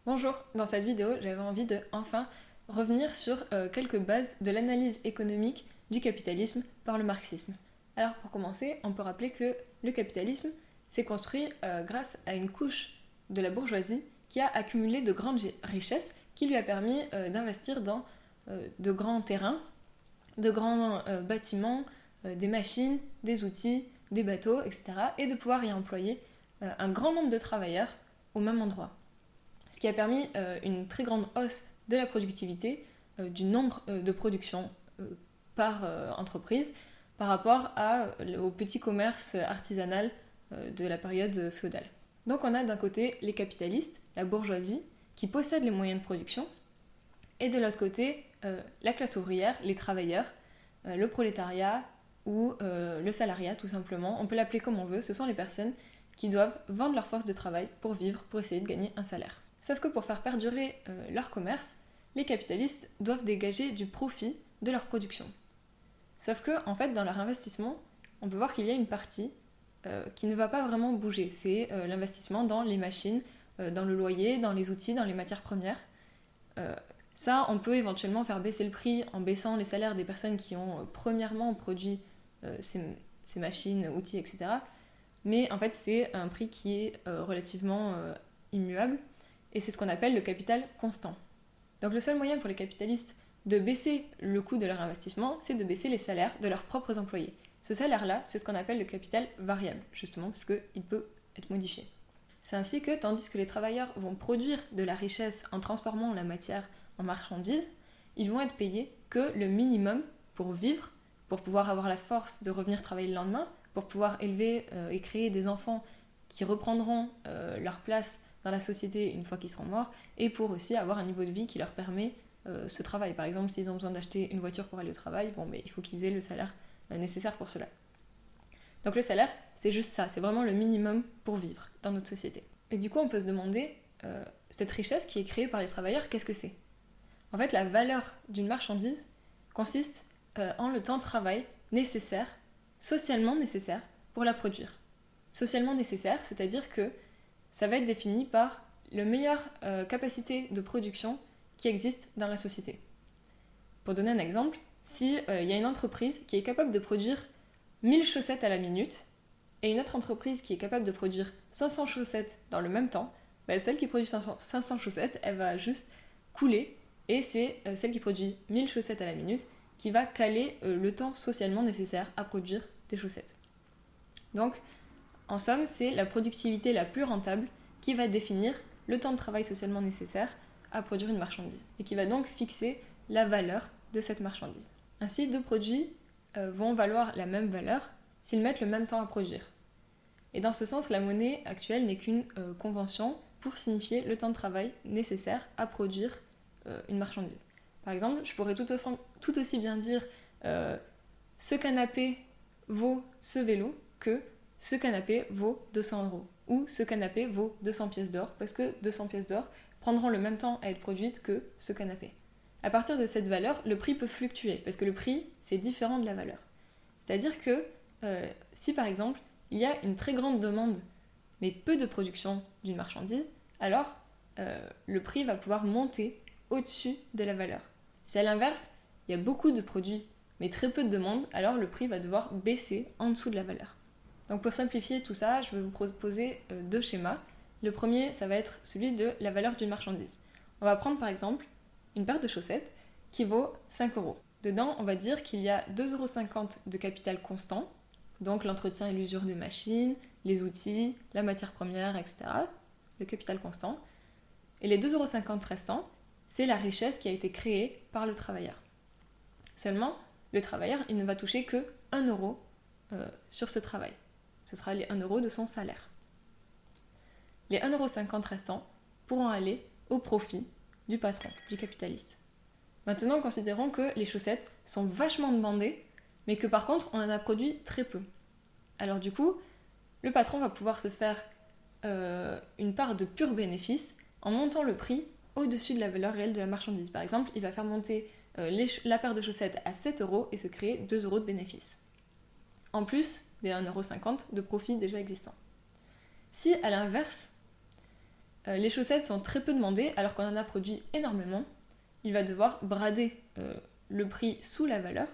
Bonjour, dans cette vidéo, j'avais envie de enfin revenir sur quelques bases de l'analyse économique du capitalisme par le marxisme. Alors pour commencer, on peut rappeler que le capitalisme s'est construit grâce à une couche de la bourgeoisie qui a accumulé de grandes richesses qui lui a permis d'investir dans de grands terrains, de grands bâtiments, des machines, des outils, des bateaux, etc. et de pouvoir y employer un grand nombre de travailleurs au même endroit. Ce qui a permis une très grande hausse de la productivité, du nombre de productions par entreprise par rapport au petit commerce artisanal de la période féodale. Donc on a d'un côté les capitalistes, la bourgeoisie, qui possèdent les moyens de production, et de l'autre côté la classe ouvrière, les travailleurs, le prolétariat ou le salariat tout simplement, on peut l'appeler comme on veut, ce sont les personnes qui doivent vendre leur force de travail pour vivre, pour essayer de gagner un salaire. Sauf que pour faire perdurer leur commerce, les capitalistes doivent dégager du profit de leur production. Sauf que, en fait, dans leur investissement, on peut voir qu'il y a une partie qui ne va pas vraiment bouger. C'est l'investissement dans les machines, dans le loyer, dans les outils, dans les matières premières. Ça, on peut éventuellement faire baisser le prix en baissant les salaires des personnes qui ont premièrement produit ces machines, outils, etc. Mais en fait, c'est un prix qui est relativement immuable. Et c'est ce qu'on appelle le capital constant. Donc le seul moyen pour les capitalistes de baisser le coût de leur investissement, c'est de baisser les salaires de leurs propres employés. Ce salaire-là, c'est ce qu'on appelle le capital variable, justement, parce qu'il peut être modifié. C'est ainsi que, tandis que les travailleurs vont produire de la richesse en transformant la matière en marchandises, ils vont être payés que le minimum pour vivre, pour pouvoir avoir la force de revenir travailler le lendemain, pour pouvoir élever et créer des enfants qui reprendront leur place dans la société une fois qu'ils seront morts, et pour aussi avoir un niveau de vie qui leur permet ce travail. Par exemple, s'ils ont besoin d'acheter une voiture pour aller au travail, il faut qu'ils aient le salaire nécessaire pour cela. Donc le salaire, c'est juste ça, c'est vraiment le minimum pour vivre dans notre société. Et du coup, on peut se demander, cette richesse qui est créée par les travailleurs, qu'est-ce que c'est ? En fait, la valeur d'une marchandise consiste en le temps de travail nécessaire, socialement nécessaire, pour la produire. Socialement nécessaire, c'est-à-dire que ça va être défini par la meilleure capacité de production qui existe dans la société. Pour donner un exemple, s'il y a une entreprise qui est capable de produire 1000 chaussettes à la minute et une autre entreprise qui est capable de produire 500 chaussettes dans le même temps, celle qui produit 500 chaussettes, elle va juste couler, et c'est celle qui produit 1000 chaussettes à la minute qui va caler le temps socialement nécessaire à produire des chaussettes. Donc, en somme, c'est la productivité la plus rentable qui va définir le temps de travail socialement nécessaire à produire une marchandise et qui va donc fixer la valeur de cette marchandise. Ainsi, deux produits vont valoir la même valeur s'ils mettent le même temps à produire. Et dans ce sens, la monnaie actuelle n'est qu'une convention pour signifier le temps de travail nécessaire à produire une marchandise. Par exemple, je pourrais tout aussi bien dire ce canapé vaut ce vélo que ce canapé vaut 200 € ou ce canapé vaut 200 pièces d'or, parce que 200 pièces d'or prendront le même temps à être produites que ce canapé. À partir de cette valeur, le prix peut fluctuer, parce que le prix, c'est différent de la valeur. C'est-à-dire que si par exemple, il y a une très grande demande, mais peu de production d'une marchandise, alors le prix va pouvoir monter au-dessus de la valeur. Si à l'inverse, il y a beaucoup de produits, mais très peu de demande, alors le prix va devoir baisser en dessous de la valeur. Donc pour simplifier tout ça, je vais vous proposer deux schémas. Le premier, ça va être celui de la valeur d'une marchandise. On va prendre par exemple une paire de chaussettes qui vaut 5 €. Dedans, on va dire qu'il y a 2,50 € de capital constant, donc l'entretien et l'usure des machines, les outils, la matière première, etc. Le capital constant. Et les 2,50 € restants, c'est la richesse qui a été créée par le travailleur. Seulement, le travailleur, il ne va toucher que 1 € sur ce travail. Ce sera les 1 € de son salaire. Les 1,50 € restants pourront aller au profit du patron, du capitaliste. Maintenant, considérons que les chaussettes sont vachement demandées, mais que par contre, on en a produit très peu. Alors du coup, le patron va pouvoir se faire une part de pur bénéfice en montant le prix au-dessus de la valeur réelle de la marchandise. Par exemple, il va faire monter la paire de chaussettes à 7 € et se créer 2 € de bénéfice. En plus des 1,50 € de profit déjà existant. Si, à l'inverse, les chaussettes sont très peu demandées alors qu'on en a produit énormément, il va devoir brader le prix sous la valeur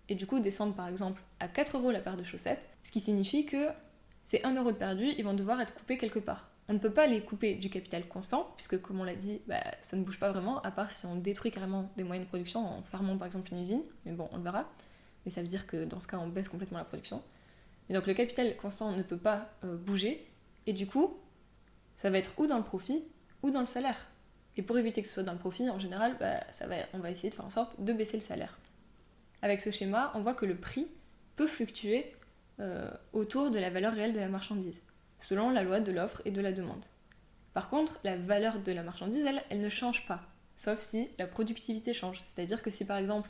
et du coup descendre par exemple à 4 € la paire de chaussettes, ce qui signifie que ces 1 € de perdu, ils vont devoir être coupés quelque part. On ne peut pas les couper du capital constant, puisque comme on l'a dit, ça ne bouge pas vraiment, à part si on détruit carrément des moyens de production en fermant par exemple une usine, mais bon, on le verra. Mais ça veut dire que dans ce cas, on baisse complètement la production. Et donc le capital constant ne peut pas bouger, et du coup, ça va être ou dans le profit, ou dans le salaire. Et pour éviter que ce soit dans le profit, en général, on va essayer de faire en sorte de baisser le salaire. Avec ce schéma, on voit que le prix peut fluctuer autour de la valeur réelle de la marchandise, selon la loi de l'offre et de la demande. Par contre, la valeur de la marchandise, elle ne change pas, sauf si la productivité change. C'est-à-dire que si par exemple,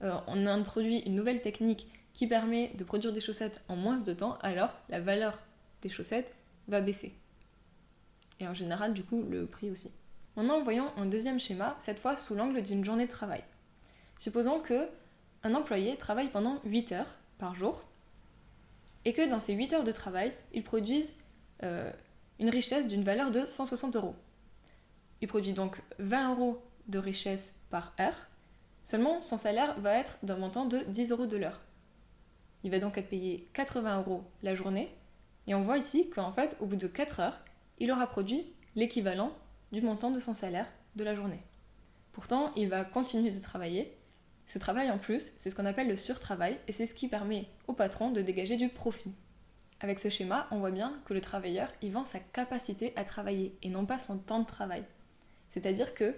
on introduit une nouvelle technique qui permet de produire des chaussettes en moins de temps, alors la valeur des chaussettes va baisser. Et en général, du coup, le prix aussi. Maintenant, voyons un deuxième schéma, cette fois sous l'angle d'une journée de travail. Supposons qu'un employé travaille pendant 8 heures par jour, et que dans ces 8 heures de travail, il produise une richesse d'une valeur de 160 €. Il produit donc 20 € de richesse par heure, seulement son salaire va être d'un montant de 10 € de l'heure. Il va donc être payé 80 € la journée, et on voit ici qu'en fait, au bout de 4 heures, il aura produit l'équivalent du montant de son salaire de la journée. Pourtant, il va continuer de travailler. Ce travail en plus, c'est ce qu'on appelle le surtravail, et c'est ce qui permet au patron de dégager du profit. Avec ce schéma, on voit bien que le travailleur, il vend sa capacité à travailler, et non pas son temps de travail. C'est-à-dire que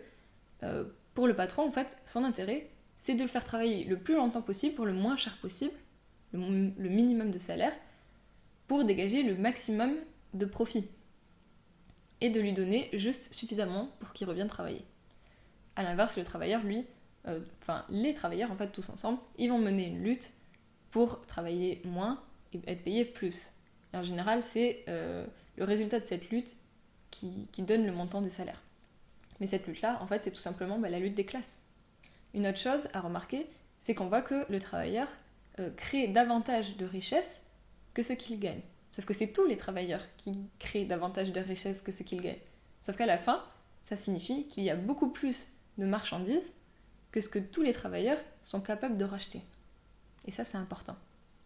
pour le patron, en fait, son intérêt, c'est de le faire travailler le plus longtemps possible pour le moins cher possible, le minimum de salaire, pour dégager le maximum de profit, et de lui donner juste suffisamment pour qu'il revienne travailler. A l'inverse, le travailleur, lui, les travailleurs, en fait, tous ensemble, ils vont mener une lutte pour travailler moins et être payés plus. Et en général, c'est le résultat de cette lutte qui donne le montant des salaires. Mais cette lutte-là, en fait, c'est tout simplement la lutte des classes. Une autre chose à remarquer, c'est qu'on voit que le travailleur crée davantage de richesses que ce qu'il gagne. Sauf que c'est tous les travailleurs qui créent davantage de richesses que ce qu'ils gagnent. Sauf qu'à la fin, ça signifie qu'il y a beaucoup plus de marchandises que ce que tous les travailleurs sont capables de racheter. Et ça, c'est important.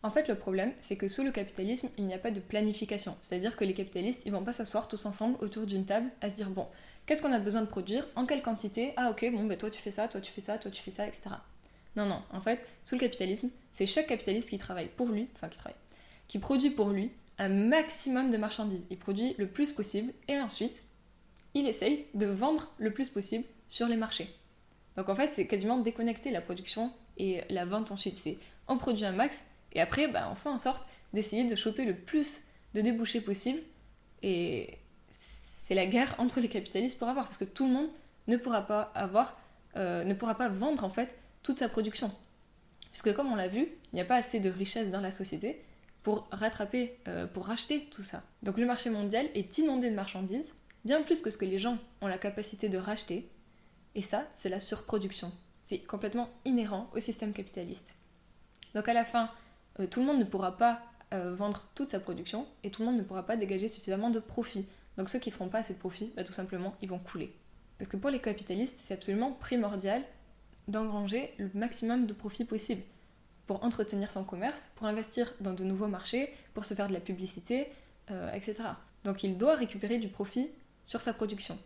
En fait, le problème, c'est que sous le capitalisme, il n'y a pas de planification. C'est-à-dire que les capitalistes, ils vont pas s'asseoir tous ensemble autour d'une table à se dire, bon, qu'est-ce qu'on a besoin de produire, en quelle quantité, ah ok, bon, toi tu fais ça, toi tu fais ça, toi tu fais ça, etc. Non, en fait, sous le capitalisme, c'est chaque capitaliste qui travaille pour lui, qui produit pour lui un maximum de marchandises. Il produit le plus possible et ensuite, il essaye de vendre le plus possible sur les marchés. Donc en fait, c'est quasiment déconnecter la production et la vente ensuite. C'est on produit un max et après, on fait en sorte d'essayer de choper le plus de débouchés possible. Et c'est la guerre entre les capitalistes pour avoir, parce que tout le monde ne pourra pas vendre en fait toute sa production. Puisque comme on l'a vu, il n'y a pas assez de richesse dans la société pour racheter tout ça. Donc le marché mondial est inondé de marchandises, bien plus que ce que les gens ont la capacité de racheter. Et ça, c'est la surproduction. C'est complètement inhérent au système capitaliste. Donc à la fin, tout le monde ne pourra pas vendre toute sa production et tout le monde ne pourra pas dégager suffisamment de profit. Donc ceux qui ne feront pas assez de profit, tout simplement, ils vont couler. Parce que pour les capitalistes, c'est absolument primordial d'engranger le maximum de profit possible pour entretenir son commerce, pour investir dans de nouveaux marchés, pour se faire de la publicité, etc. Donc il doit récupérer du profit sur sa production.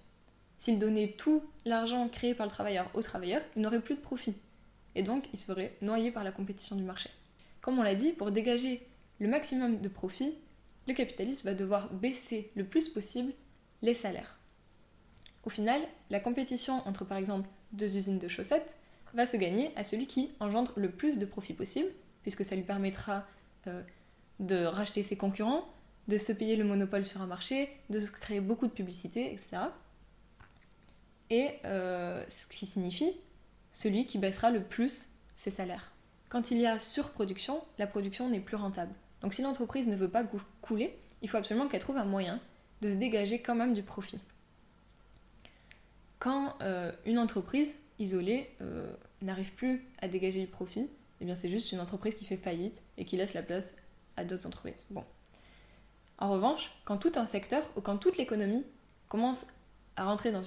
S'il donnait tout l'argent créé par le travailleur au travailleur, il n'aurait plus de profit. Et donc, il se ferait noyer par la compétition du marché. Comme on l'a dit, pour dégager le maximum de profit, le capitaliste va devoir baisser le plus possible les salaires. Au final, la compétition entre, par exemple, 2 usines de chaussettes va se gagner à celui qui engendre le plus de profit possible, puisque ça lui permettra de racheter ses concurrents, de se payer le monopole sur un marché, de se créer beaucoup de publicité, etc. Et ce qui signifie celui qui baissera le plus ses salaires. Quand il y a surproduction, la production n'est plus rentable. Donc si l'entreprise ne veut pas couler, il faut absolument qu'elle trouve un moyen de se dégager quand même du profit. Quand une entreprise isolée n'arrive plus à dégager du profit, eh bien c'est juste une entreprise qui fait faillite et qui laisse la place à d'autres entreprises. Bon. En revanche, quand tout un secteur ou quand toute l'économie commence à rentrer dans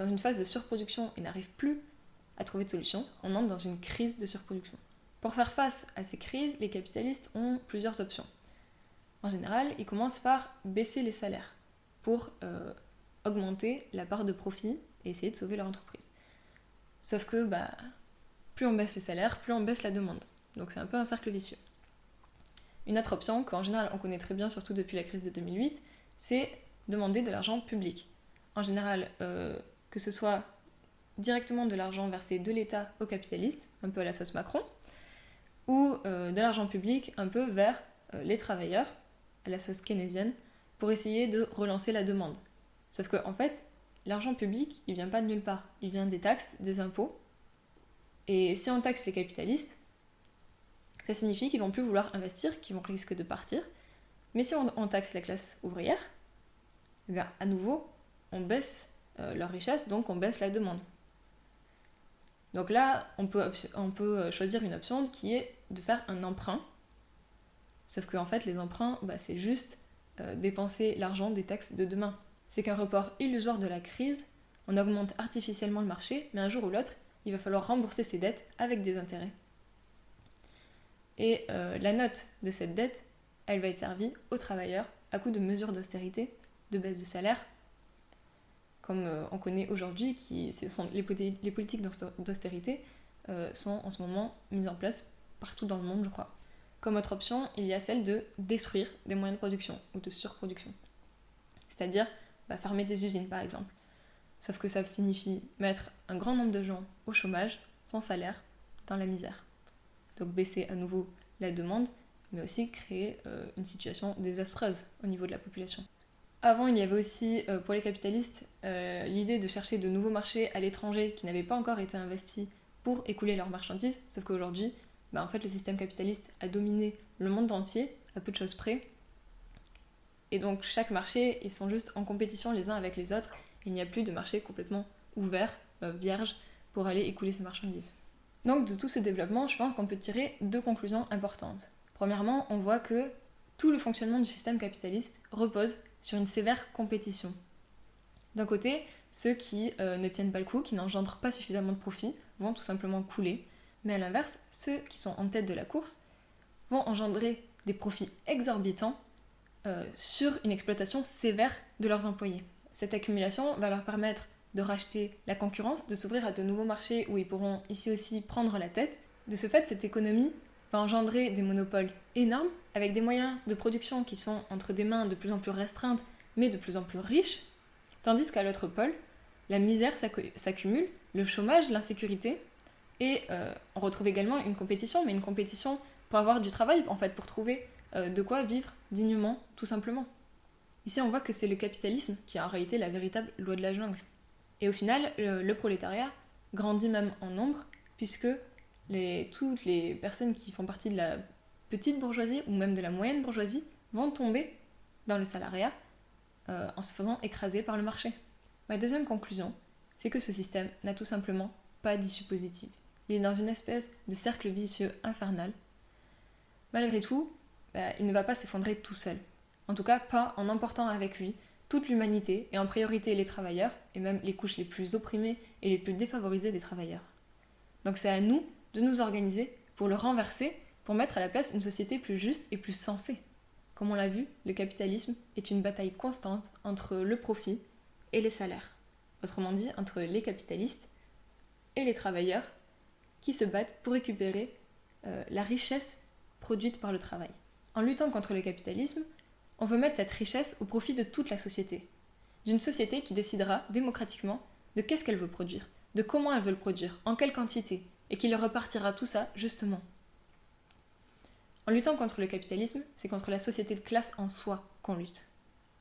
une phase de surproduction et n'arrive plus à trouver de solution, on entre dans une crise de surproduction. Pour faire face à ces crises, les capitalistes ont plusieurs options. En général, ils commencent par baisser les salaires pour augmenter la part de profit et essayer de sauver leur entreprise. Sauf que plus on baisse les salaires, plus on baisse la demande. Donc c'est un peu un cercle vicieux. Une autre option, qu'en général on connaît très bien, surtout depuis la crise de 2008, c'est demander de l'argent public. En général, que ce soit directement de l'argent versé de l'État aux capitalistes, un peu à la sauce Macron, ou de l'argent public un peu vers les travailleurs, à la sauce keynésienne, pour essayer de relancer la demande. Sauf qu'en fait, l'argent public, il vient pas de nulle part. Il vient des taxes, des impôts. Et si on taxe les capitalistes, ça signifie qu'ils vont plus vouloir investir, qu'ils vont risquer de partir. Mais si on taxe la classe ouvrière, eh bien, à nouveau, on baisse leur richesse, donc on baisse la demande. Donc là, on peut choisir une option qui est de faire un emprunt. Sauf qu'en fait, les emprunts, c'est juste dépenser l'argent des taxes de demain. C'est qu'un report illusoire de la crise, on augmente artificiellement le marché, mais un jour ou l'autre, il va falloir rembourser ses dettes avec des intérêts. Et la note de cette dette, elle va être servie aux travailleurs à coup de mesures d'austérité, de baisse de salaire, comme on connaît aujourd'hui, les politiques d'austérité sont en ce moment mises en place partout dans le monde, je crois. Comme autre option, il y a celle de détruire des moyens de production ou de surproduction. C'est-à-dire fermer des usines, par exemple. Sauf que ça signifie mettre un grand nombre de gens au chômage, sans salaire, dans la misère. Donc baisser à nouveau la demande, mais aussi créer une situation désastreuse au niveau de la population. Avant, il y avait aussi, pour les capitalistes, l'idée de chercher de nouveaux marchés à l'étranger qui n'avaient pas encore été investis pour écouler leurs marchandises, sauf qu'aujourd'hui, en fait, le système capitaliste a dominé le monde entier, à peu de choses près. Et donc, chaque marché, ils sont juste en compétition les uns avec les autres. Il n'y a plus de marché complètement ouvert, vierge, pour aller écouler ces marchandises. Donc, de tout ce développement, je pense qu'on peut tirer 2 conclusions importantes. Premièrement, on voit que tout le fonctionnement du système capitaliste repose sur une sévère compétition. D'un côté, ceux qui ne tiennent pas le coup, qui n'engendrent pas suffisamment de profit, vont tout simplement couler. Mais à l'inverse, ceux qui sont en tête de la course vont engendrer des profits exorbitants sur une exploitation sévère de leurs employés. Cette accumulation va leur permettre de racheter la concurrence, de s'ouvrir à de nouveaux marchés où ils pourront ici aussi prendre la tête. De ce fait, cette économie va engendrer des monopoles énormes, avec des moyens de production qui sont entre des mains de plus en plus restreintes, mais de plus en plus riches, tandis qu'à l'autre pôle, la misère s'accumule, le chômage, l'insécurité, et on retrouve également une compétition, mais une compétition pour avoir du travail, en fait, pour trouver de quoi vivre dignement, tout simplement. Ici, on voit que c'est le capitalisme qui a en réalité la véritable loi de la jungle. Et au final, le prolétariat grandit même en nombre, puisque toutes les personnes qui font partie de la petite bourgeoisie, ou même de la moyenne bourgeoisie, vont tomber dans le salariat en se faisant écraser par le marché. Ma deuxième conclusion, c'est que ce système n'a tout simplement pas d'issue positive. Il est dans une espèce de cercle vicieux infernal. Malgré tout, il ne va pas s'effondrer tout seul. En tout cas, pas en emportant avec lui toute l'humanité et en priorité les travailleurs, et même les couches les plus opprimées et les plus défavorisées des travailleurs. Donc c'est à nous de nous organiser pour le renverser, pour mettre à la place une société plus juste et plus sensée. Comme on l'a vu, le capitalisme est une bataille constante entre le profit et les salaires. Autrement dit, entre les capitalistes et les travailleurs qui se battent pour récupérer la richesse produite par le travail. En luttant contre le capitalisme, on veut mettre cette richesse au profit de toute la société. D'une société qui décidera démocratiquement de qu'est-ce qu'elle veut produire, de comment elle veut le produire, en quelle quantité, et qui leur repartira tout ça justement. En luttant contre le capitalisme, c'est contre la société de classe en soi qu'on lutte.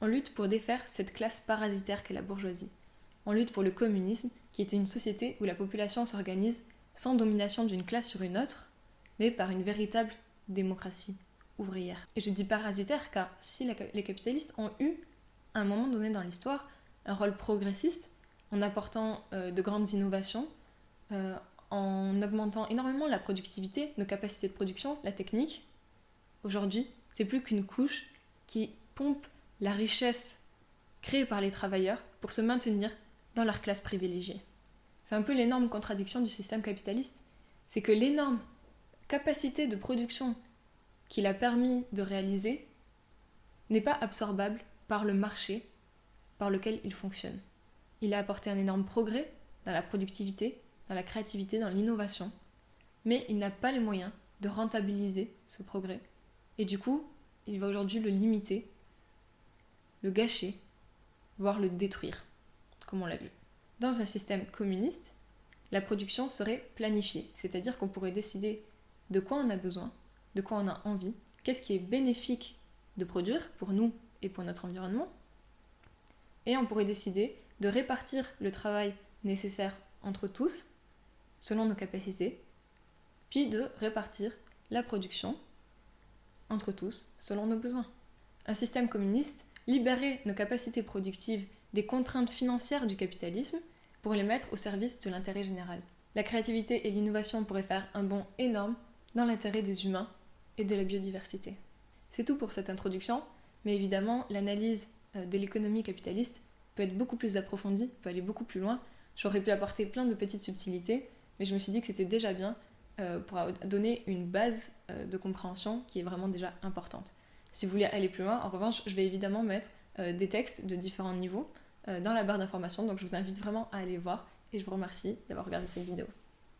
On lutte pour défaire cette classe parasitaire qu'est la bourgeoisie. On lutte pour le communisme, qui est une société où la population s'organise sans domination d'une classe sur une autre, mais par une véritable démocratie ouvrière. Et je dis parasitaire car si les capitalistes ont eu, à un moment donné dans l'histoire, un rôle progressiste, en apportant de grandes innovations, en augmentant énormément la productivité, nos capacités de production, la technique, aujourd'hui, c'est plus qu'une couche qui pompe la richesse créées par les travailleurs pour se maintenir dans leur classe privilégiée. C'est un peu l'énorme contradiction du système capitaliste. C'est que l'énorme capacité de production qu'il a permis de réaliser n'est pas absorbable par le marché par lequel il fonctionne. Il a apporté un énorme progrès dans la productivité, dans la créativité, dans l'innovation, mais il n'a pas les moyens de rentabiliser ce progrès. Et du coup, il va aujourd'hui le limiter, le gâcher, voire le détruire, comme on l'a vu. Dans un système communiste, la production serait planifiée, c'est-à-dire qu'on pourrait décider de quoi on a besoin, de quoi on a envie, qu'est-ce qui est bénéfique de produire pour nous et pour notre environnement, et on pourrait décider de répartir le travail nécessaire entre tous, selon nos capacités, puis de répartir la production entre tous, selon nos besoins. Un système communiste libérait nos capacités productives des contraintes financières du capitalisme pour les mettre au service de l'intérêt général. La créativité et l'innovation pourraient faire un bond énorme dans l'intérêt des humains et de la biodiversité. C'est tout pour cette introduction, mais évidemment, l'analyse de l'économie capitaliste peut être beaucoup plus approfondie, peut aller beaucoup plus loin. J'aurais pu apporter plein de petites subtilités, mais je me suis dit que c'était déjà bien pour donner une base de compréhension qui est vraiment déjà importante. Si vous voulez aller plus loin, en revanche, je vais évidemment mettre des textes de différents niveaux dans la barre d'informations, donc je vous invite vraiment à aller voir et je vous remercie d'avoir regardé cette vidéo.